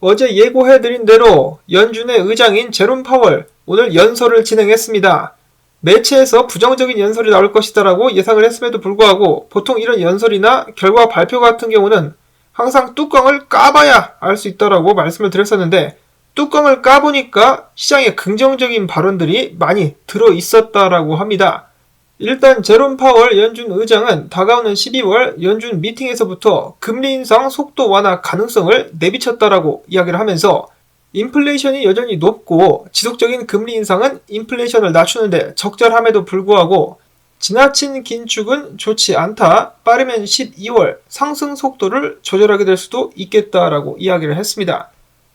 어제 예고해드린 대로 연준의 의장인 제롬 파월 오늘 연설을 진행했습니다. 매체에서 부정적인 연설이 나올 것이다라고 예상을 했음에도 불구하고 보통 이런 연설이나 결과 발표 같은 경우는 항상 뚜껑을 까봐야 알 수 있다라고 말씀을 드렸었는데 뚜껑을 까보니까 시장에 긍정적인 발언들이 많이 들어있었다라고 합니다. 일단 제롬 파월 연준 의장은 다가오는 12월 연준 미팅에서부터 금리 인상 속도 완화 가능성을 내비쳤다라고 이야기를 하면서 인플레이션이 여전히 높고 지속적인 금리 인상은 인플레이션을 낮추는데 적절함에도 불구하고 지나친 긴축은 좋지 않다. 빠르면 12월 상승 속도를 조절하게 될 수도 있겠다라고 이야기를 했습니다.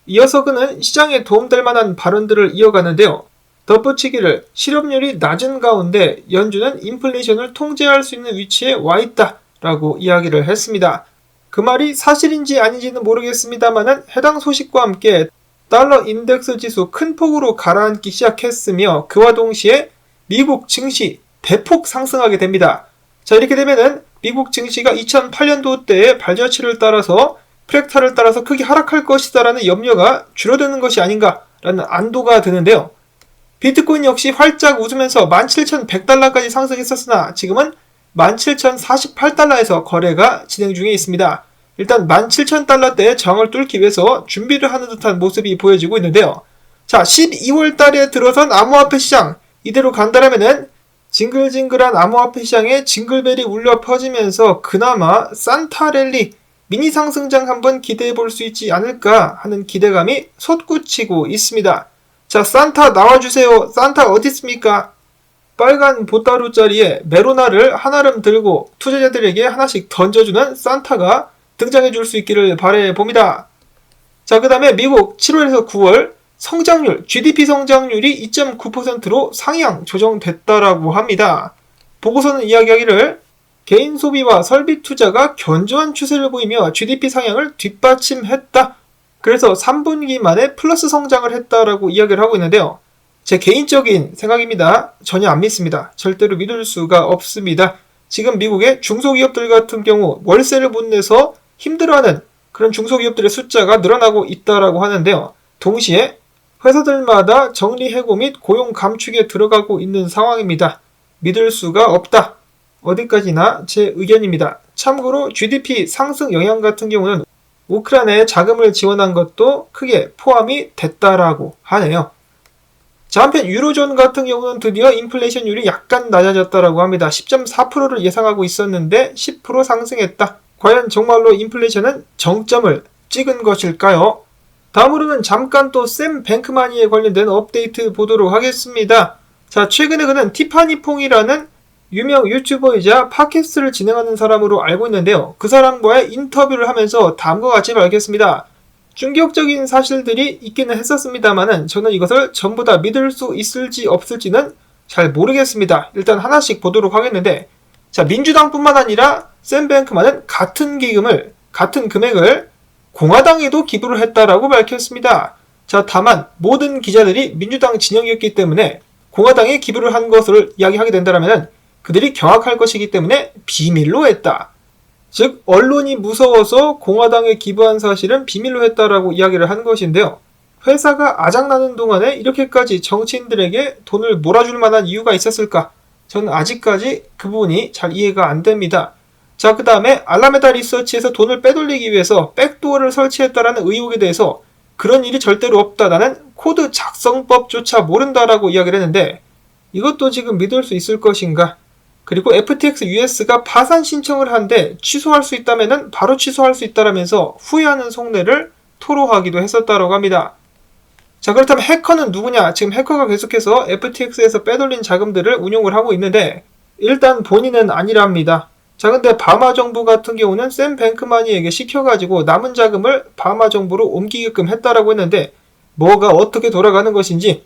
이어서 그는 시장에 도움될 만한 발언들을 이어가는데요. 덧붙이기를 실업률이 낮은 가운데 연준은 인플레이션을 통제할 수 있는 위치에 와 있다 라고 이야기를 했습니다. 그 말이 사실인지 아닌지는 모르겠습니다만은 해당 소식과 함께 달러 인덱스 지수 큰 폭으로 가라앉기 시작했으며 그와 동시에 미국 증시 대폭 상승하게 됩니다. 자, 이렇게 되면은 미국 증시가 2008년도 때의 발저치를 따라서 프랙탈을 따라서 크게 하락할 것이다라는 염려가 줄어드는 것이 아닌가라는 안도가 드는데요. 비트코인 역시 활짝 웃으면서 17,100달러까지 상승했었으나 지금은 17,048달러에서 거래가 진행 중에 있습니다. 일단 17,000달러대의 저항을 뚫기 위해서 준비를 하는 듯한 모습이 보여지고 있는데요. 자, 12월 달에 들어선 암호화폐 시장 이대로 간다라면은 징글징글한 암호화폐 시장에 징글벨이 울려 퍼지면서 그나마 산타랠리 미니 상승장 한번 기대해 볼 수 있지 않을까 하는 기대감이 솟구치고 있습니다. 자, 산타 나와주세요. 산타 어디 있습니까? 빨간 보따루짜리에 메로나를 한아름 들고 투자자들에게 하나씩 던져주는 산타가 등장해 줄 수 있기를 바라봅니다. 자, 그 다음에 미국 7월에서 9월 성장률, GDP 성장률이 2.9%로 상향 조정됐다라고 합니다. 보고서는 이야기하기를 개인 소비와 설비 투자가 견조한 추세를 보이며 GDP 상향을 뒷받침했다. 그래서 3분기 만에 플러스 성장을 했다라고 이야기를 하고 있는데요. 제 개인적인 생각입니다. 전혀 안 믿습니다. 절대로 믿을 수가 없습니다. 지금 미국의 중소기업들 같은 경우 월세를 못 내서 힘들어하는 그런 중소기업들의 숫자가 늘어나고 있다라고 하는데요. 동시에 회사들마다 정리해고 및 고용 감축에 들어가고 있는 상황입니다. 믿을 수가 없다. 어디까지나 제 의견입니다. 참고로 GDP 상승 영향 같은 경우는 우크라이나에 자금을 지원한 것도 크게 포함이 됐다라고 하네요. 자, 한편 유로존 같은 경우는 드디어 인플레이션율이 약간 낮아졌다라고 합니다. 10.4%를 예상하고 있었는데 10% 상승했다. 과연 정말로 인플레이션은 정점을 찍은 것일까요? 다음으로는 잠깐 또 샘 뱅크마니에 관련된 업데이트 보도록 하겠습니다. 자, 최근에 그는 티파니퐁이라는 유명 유튜버이자 팟캐스트를 진행하는 사람으로 알고 있는데요. 그 사람과의 인터뷰를 하면서 다음과 같이 밝혔습니다. 충격적인 사실들이 있기는 했었습니다만은 저는 이것을 전부 다 믿을 수 있을지 없을지는 잘 모르겠습니다. 일단 하나씩 보도록 하겠는데, 자, 민주당뿐만 아니라 샘 뱅크만은 같은 금액을 공화당에도 기부를 했다라고 밝혔습니다. 자, 다만 모든 기자들이 민주당 진영이었기 때문에 공화당에 기부를 한 것을 이야기하게 된다면 그들이 경악할 것이기 때문에 비밀로 했다. 즉 언론이 무서워서 공화당에 기부한 사실은 비밀로 했다라고 이야기를 한 것인데요. 회사가 아작나는 동안에 이렇게까지 정치인들에게 돈을 몰아줄 만한 이유가 있었을까? 저는 아직까지 그 부분이 잘 이해가 안 됩니다. 자, 그 다음에 알라메다 리서치에서 돈을 빼돌리기 위해서 백도어를 설치했다라는 의혹에 대해서 그런 일이 절대로 없다. 나는 코드 작성법조차 모른다라고 이야기를 했는데 이것도 지금 믿을 수 있을 것인가? 그리고 FTX US가 파산 신청을 한데 취소할 수 있다면은 바로 취소할 수 있다라면서 후회하는 속내를 토로하기도 했었다라고 합니다. 자, 그렇다면 해커는 누구냐? 지금 해커가 계속해서 FTX에서 빼돌린 자금들을 운용을 하고 있는데 일단 본인은 아니랍니다. 자, 근데 바마 정부 같은 경우는 샘 뱅크마니에게 시켜가지고 남은 자금을 바마 정부로 옮기게끔 했다라고 했는데 뭐가 어떻게 돌아가는 것인지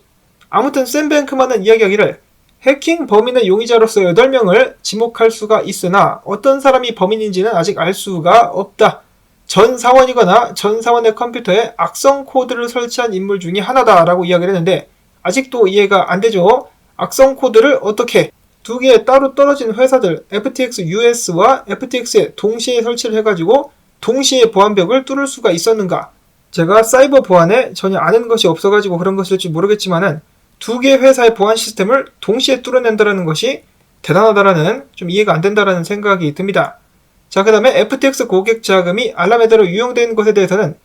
아무튼 샘 뱅크만은 이야기하기를 해킹 범인의 용의자로서 8명을 지목할 수가 있으나 어떤 사람이 범인인지는 아직 알 수가 없다. 전 사원이거나 전 사원의 컴퓨터에 악성 코드를 설치한 인물 중에 하나다라고 이야기를 했는데 아직도 이해가 안 되죠. 악성 코드를 어떻게 두 개의 따로 떨어진 회사들 FTX US와 FTX에 동시에 설치를 해가지고 동시에 보안벽을 뚫을 수가 있었는가? 제가 사이버 보안에 전혀 아는 것이 없어가지고 그런 것일지 모르겠지만은 두 개의 회사의 보안 시스템을 동시에 뚫어낸다는 것이 대단하다라는, 좀 이해가 안 된다라는 생각이 듭니다. 자, 그 다음에 FTX 고객 자금이 알라메다로 유용된 것에 대해서는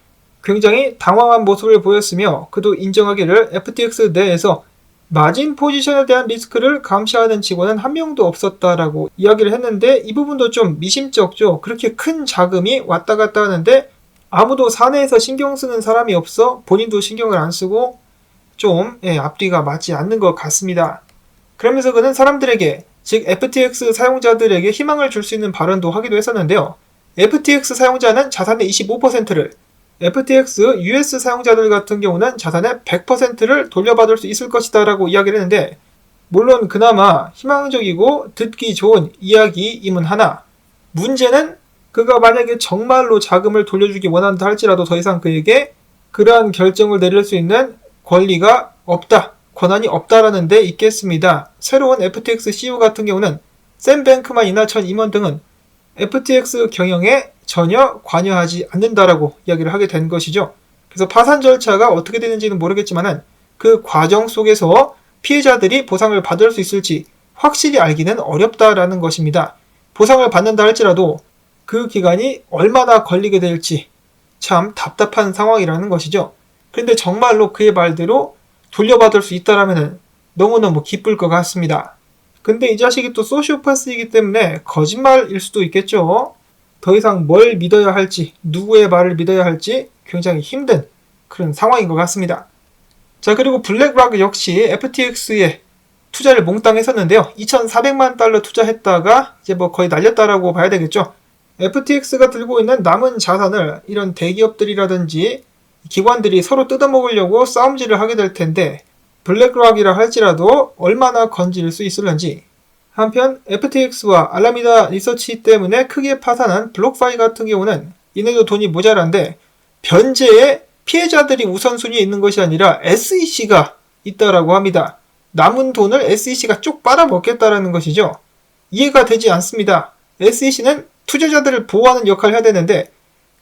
굉장히 당황한 모습을 보였으며, 그도 인정하기를 FTX 내에서 마진 포지션에 대한 리스크를 감시하는 직원은 한 명도 없었다라고 이야기를 했는데, 이 부분도 좀 미심쩍죠. 그렇게 큰 자금이 왔다 갔다 하는데 아무도 사내에서 신경 쓰는 사람이 없어 본인도 신경을 안 쓰고 좀 앞뒤가 맞지 않는 것 같습니다. 그러면서 그는 사람들에게, 즉 FTX 사용자들에게 희망을 줄 수 있는 발언도 하기도 했었는데요. FTX 사용자는 자산의 25%를, FTX US 사용자들 같은 경우는 자산의 100%를 돌려받을 수 있을 것이다 라고 이야기를 했는데, 물론 그나마 희망적이고 듣기 좋은 이야기임은 하나, 문제는 그가 만약에 정말로 자금을 돌려주기 원한다 할지라도 더 이상 그에게 그러한 결정을 내릴 수 있는 권리가 없다, 권한이 없다라는 데 있겠습니다. 새로운 FTX CEO 같은 경우는 샘 뱅크만이나 전 임원 등은 FTX 경영에 전혀 관여하지 않는다라고 이야기를 하게 된 것이죠. 그래서 파산 절차가 어떻게 되는지는 모르겠지만은 그 과정 속에서 피해자들이 보상을 받을 수 있을지 확실히 알기는 어렵다라는 것입니다. 보상을 받는다 할지라도 그 기간이 얼마나 걸리게 될지 참 답답한 상황이라는 것이죠. 그런데 정말로 그의 말대로 돌려받을 수 있다라면 너무너무 기쁠 것 같습니다. 근데 이 자식이 또 소시오패스이기 때문에 거짓말일 수도 있겠죠. 더 이상 뭘 믿어야 할지, 누구의 말을 믿어야 할지 굉장히 힘든 그런 상황인 것 같습니다. 자, 그리고 블랙락 역시 FTX에 투자를 몽땅 했었는데요. 2,400만 달러 투자했다가 이제 뭐 거의 날렸다라고 봐야 되겠죠. FTX가 들고 있는 남은 자산을 이런 대기업들이라든지 기관들이 서로 뜯어먹으려고 싸움질을 하게 될 텐데, 블랙락이라 할지라도 얼마나 건질 수 있을런지. 한편 FTX와 알라미다 리서치 때문에 크게 파산한 블록파이 같은 경우는 이네도 돈이 모자란데 변제에 피해자들이 우선순위에 있는 것이 아니라 SEC가 있다라고 합니다. 남은 돈을 SEC가 쪽 빨아먹겠다라는 것이죠. 이해가 되지 않습니다. SEC는 투자자들을 보호하는 역할을 해야 되는데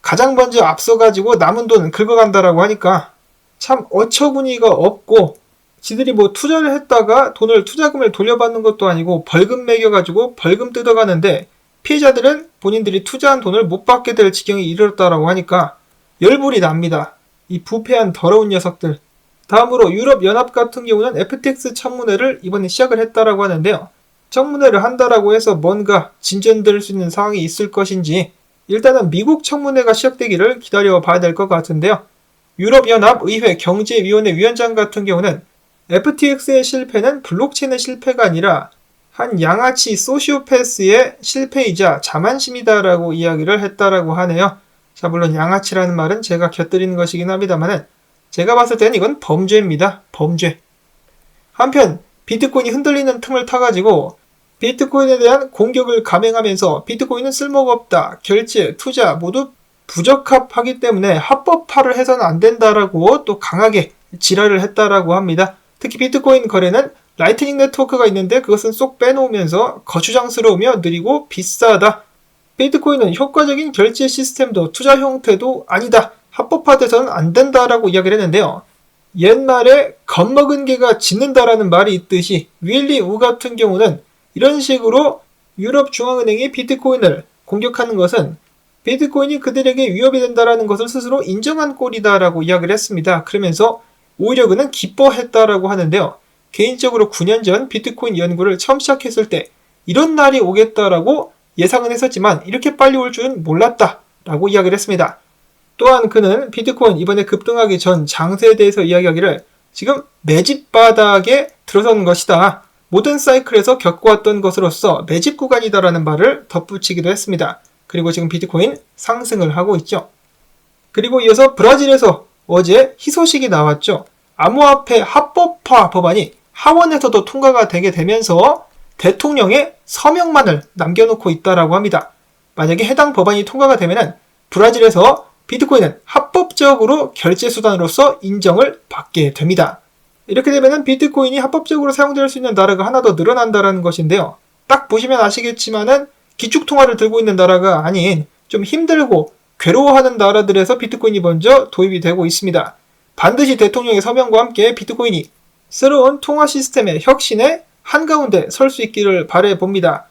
가장 먼저 앞서가지고 남은 돈 긁어간다라고 하니까 참 어처구니가 없고, 지들이 뭐 투자를 했다가 투자금을 돌려받는 것도 아니고 벌금 매겨가지고 벌금 뜯어가는데 피해자들은 본인들이 투자한 돈을 못 받게 될 지경에 이르렀다라고 하니까 열불이 납니다. 이 부패한 더러운 녀석들. 다음으로 유럽연합 같은 경우는 FTX 청문회를 이번에 시작을 했다라고 하는데요. 청문회를 한다라고 해서 뭔가 진전될 수 있는 상황이 있을 것인지 일단은 미국 청문회가 시작되기를 기다려 봐야 될 것 같은데요. 유럽연합 의회 경제위원회 위원장 같은 경우는 FTX의 실패는 블록체인의 실패가 아니라 한 양아치 소시오패스의 실패이자 자만심이다라고 이야기를 했다라고 하네요. 자, 물론 양아치라는 말은 제가 곁들이는 것이긴 합니다만은 제가 봤을 때는 이건 범죄입니다. 범죄. 한편 비트코인이 흔들리는 틈을 타가지고 비트코인에 대한 공격을 감행하면서 비트코인은 쓸모가 없다, 결제, 투자 모두 부적합하기 때문에 합법화를 해서는 안 된다라고 또 강하게 지랄을 했다라고 합니다. 특히 비트코인 거래는 라이트닝 네트워크가 있는데 그것은 쏙 빼놓으면서 거추장스러우며 느리고 비싸다. 비트코인은 효과적인 결제 시스템도 투자 형태도 아니다. 합법화돼서는 안 된다라고 이야기를 했는데요. 옛날에 겁먹은 개가 짖는다라는 말이 있듯이 윌리 우 같은 경우는 이런 식으로 유럽 중앙은행이 비트코인을 공격하는 것은 비트코인이 그들에게 위협이 된다라는 것을 스스로 인정한 꼴이다라고 이야기를 했습니다. 그러면서 오히려 그는 기뻐했다라고 하는데요. 개인적으로 9년 전 비트코인 연구를 처음 시작했을 때 이런 날이 오겠다라고 예상은 했었지만 이렇게 빨리 올 줄은 몰랐다라고 이야기를 했습니다. 또한 그는 비트코인 이번에 급등하기 전 장세에 대해서 이야기하기를 지금 매집 바닥에 들어선 것이다. 모든 사이클에서 겪어왔던 것으로서 매집 구간이다라는 말을 덧붙이기도 했습니다. 그리고 지금 비트코인 상승을 하고 있죠. 그리고 이어서 브라질에서 어제 희소식이 나왔죠. 암호화폐 합법화 법안이 하원에서도 통과가 되게 되면서 대통령의 서명만을 남겨놓고 있다라고 합니다. 만약에 해당 법안이 통과가 되면은 브라질에서 비트코인은 합법적으로 결제 수단으로서 인정을 받게 됩니다. 이렇게 되면은 비트코인이 합법적으로 사용될 수 있는 나라가 하나 더 늘어난다라는 것인데요. 딱 보시면 아시겠지만은 기축통화를 들고 있는 나라가 아닌 좀 힘들고 괴로워하는 나라들에서 비트코인이 먼저 도입이 되고 있습니다. 반드시 대통령의 서명과 함께 비트코인이 새로운 통화 시스템의 혁신의 한가운데 설 수 있기를 바라봅니다.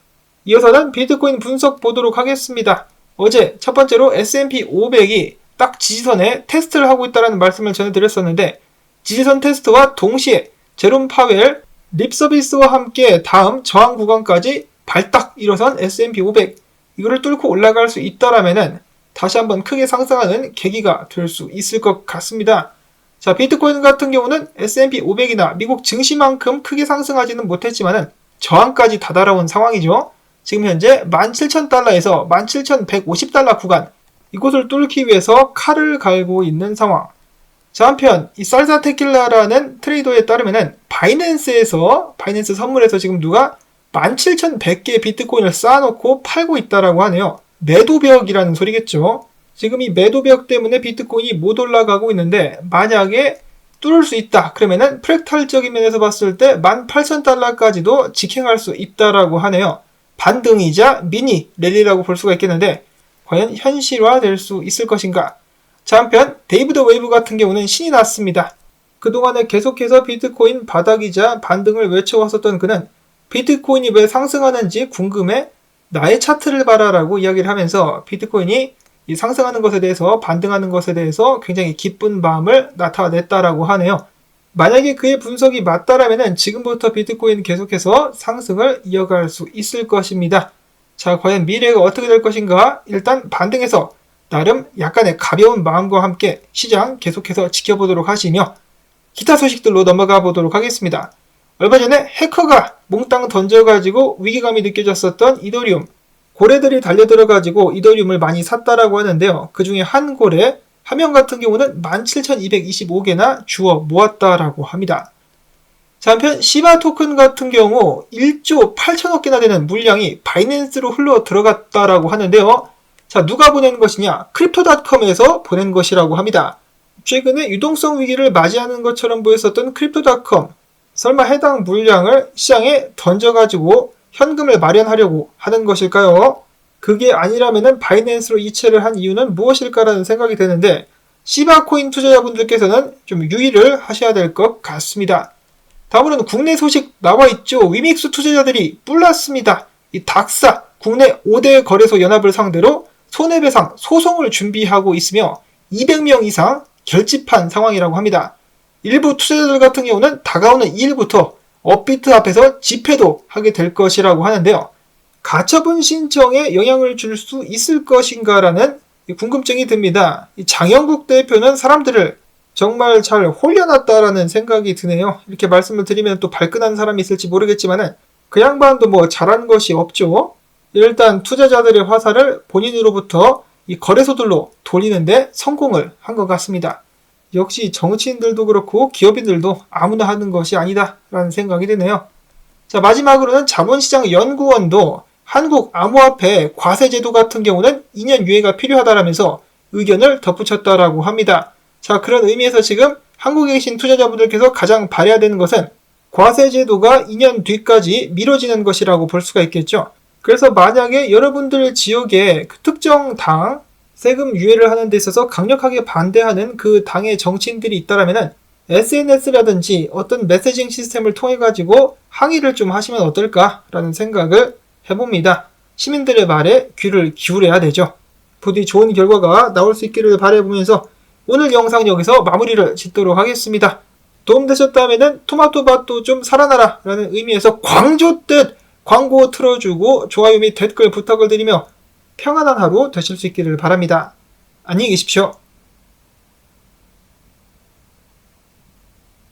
이어서는 비트코인 분석 보도록 하겠습니다. 어제 첫 번째로 S&P 500이 딱 지지선에 테스트를 하고 있다는 말씀을 전해드렸었는데, 지지선 테스트와 동시에 제롬 파웰 립 서비스와 함께 다음 저항 구간까지 발딱 일어선 S&P 500, 이거를 뚫고 올라갈 수 있다라면은 다시 한번 크게 상승하는 계기가 될 수 있을 것 같습니다. 자, 비트코인 같은 경우는 S&P 500이나 미국 증시만큼 크게 상승하지는 못했지만은 저항까지 다다라온 상황이죠. 지금 현재 17,000달러에서 17,150달러 구간, 이곳을 뚫기 위해서 칼을 갈고 있는 상황. 자, 한편 이 살사 테킬라라는 트레이더에 따르면은 바이낸스 선물에서 지금 누가 17,100개의 비트코인을 쌓아놓고 팔고 있다라고 하네요. 매도벽이라는 소리겠죠. 지금 이 매도벽 때문에 비트코인이 못 올라가고 있는데, 만약에 뚫을 수 있다 그러면은 프랙탈적인 면에서 봤을 때 18,000달러까지도 직행할 수 있다라고 하네요. 반등이자 미니 랠리라고 볼 수가 있겠는데, 과연 현실화될 수 있을 것인가? 자, 한편 데이비드 웨이브 같은 경우는 신이 났습니다. 그동안에 계속해서 비트코인 바닥이자 반등을 외쳐왔었던 그는 비트코인이 왜 상승하는지 궁금해 나의 차트를 봐라라고 이야기를 하면서 비트코인이 이 상승하는 것에 대해서, 반등하는 것에 대해서 굉장히 기쁜 마음을 나타냈다라고 하네요. 만약에 그의 분석이 맞다라면 지금부터 비트코인 계속해서 상승을 이어갈 수 있을 것입니다. 자, 과연 미래가 어떻게 될 것인가? 일단 반등해서 나름 약간의 가벼운 마음과 함께 시장 계속해서 지켜보도록 하시며, 기타 소식들로 넘어가 보도록 하겠습니다. 얼마 전에 해커가 몽땅 던져가지고 위기감이 느껴졌었던 이더리움, 고래들이 달려들어가지고 이더리움을 많이 샀다라고 하는데요. 그 중에 한 고래, 한 명 같은 경우는 17,225개나 주워 모았다라고 합니다. 자, 한편 시바 토큰 같은 경우 1조 8천억 개나 되는 물량이 바이낸스로 흘러 들어갔다라고 하는데요. 자, 누가 보낸 것이냐? 크립토닷컴에서 보낸 것이라고 합니다. 최근에 유동성 위기를 맞이하는 것처럼 보였었던 크립토닷컴, 설마 해당 물량을 시장에 던져가지고 현금을 마련하려고 하는 것일까요? 그게 아니라면은 바이낸스로 이체를 한 이유는 무엇일까라는 생각이 드는데, 시바코인 투자자분들께서는 좀 유의를 하셔야 될 것 같습니다. 다음으로는 국내 소식 나와 있죠. 위믹스 투자자들이 뿔났습니다. 이 닥사 국내 5대 거래소 연합을 상대로 손해배상 소송을 준비하고 있으며 200명 이상 결집한 상황이라고 합니다. 일부 투자자들 같은 경우는 다가오는 2일부터 업비트 앞에서 집회도 하게 될 것이라고 하는데요. 가처분 신청에 영향을 줄 수 있을 것인가라는 궁금증이 듭니다. 장영국 대표는 사람들을 정말 잘 홀려놨다라는 생각이 드네요. 이렇게 말씀을 드리면 또 발끈한 사람이 있을지 모르겠지만은 그 양반도 뭐 잘한 것이 없죠. 일단 투자자들의 화살을 본인으로부터 이 거래소들로 돌리는데 성공을 한 것 같습니다. 역시 정치인들도 그렇고 기업인들도 아무나 하는 것이 아니다라는 생각이 드네요. 자, 마지막으로는 자본시장연구원도 한국 암호화폐 과세제도 같은 경우는 2년 유예가 필요하다라면서 의견을 덧붙였다라고 합니다. 자, 그런 의미에서 지금 한국에 계신 투자자분들께서 가장 바라야 되는 것은 과세제도가 2년 뒤까지 미뤄지는 것이라고 볼 수가 있겠죠. 그래서 만약에 여러분들 지역에 그 특정 당 세금 유예를 하는 데 있어서 강력하게 반대하는 그 당의 정치인들이 있다라면은 SNS라든지 어떤 메시징 시스템을 통해 가지고 항의를 좀 하시면 어떨까라는 생각을 해봅니다. 시민들의 말에 귀를 기울여야 되죠. 부디 좋은 결과가 나올 수 있기를 바라보면서 오늘 영상 여기서 마무리를 짓도록 하겠습니다. 도움되셨다면 토마토밭도 좀 살아나라 라는 의미에서 광조뜻 광고 틀어주고 좋아요 및 댓글 부탁을 드리며 평안한 하루 되실 수 있기를 바랍니다. 안녕히 계십시오.